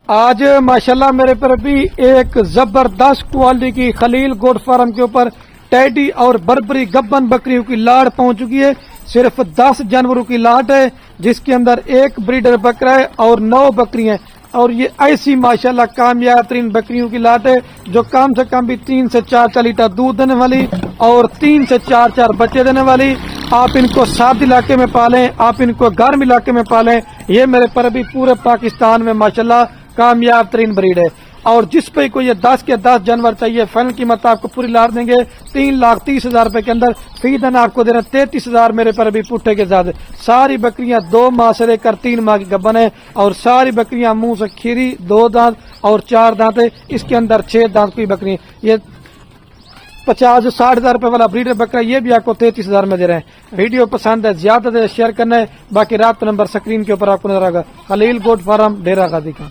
آج ماشاءاللہ میرے پر بھی ایک زبردست کوالٹی کی خلیل گوٹ فارم کے اوپر ٹیڈی اور بربری گبن بکریوں کی لاٹ پہنچ چکی ہے. صرف 10 جانوروں کی لاٹ ہے جس کے اندر ایک بریڈر بکرا ہے اور 9 بکری ہیں. اور یہ ایسی ماشاءاللہ کامیاب ترین بکریوں کی لاٹ ہے جو کم سے کم بھی 3 سے 4 لیٹر دودھ دینے والی اور 3 سے 4 بچے دینے والی. آپ ان کو سرد علاقے میں پالیں, آپ ان کو گرم علاقے میں پالیں. یہ میرے پر بھی پورے پاکستان میں ماشاءاللہ کامیاب ترین بریڈ ہے. اور جس پہ کوئی یہ 10 کے 10 جانور چاہیے فائنل قیمت آپ کو پوری لاٹ دیں گے 3,30,000 روپے کے اندر. فی دن آپ کو دینا 33,000 میرے پر بھی پٹھے کے ساتھ. ساری بکریاں 2 ماہ سے لے کر 3 ماہ کی گبن ہے اور ساری بکریاں منہ سے کھیری 2 دانت اور 4 دانت ہے. اس کے اندر 6 دانت کی بکری. یہ 50-60 ہزار روپے والا بریڈر بکرا یہ بھی آپ کو 33,000 میں دے رہے ہیں. ویڈیو پسند ہے زیادہ سے شیئر کرنا ہے. باقی رابطہ نمبر سکرین کے اوپر آپ کو نظر آئے گا. خلیل گوٹ فارم ڈیرہ غازی کا.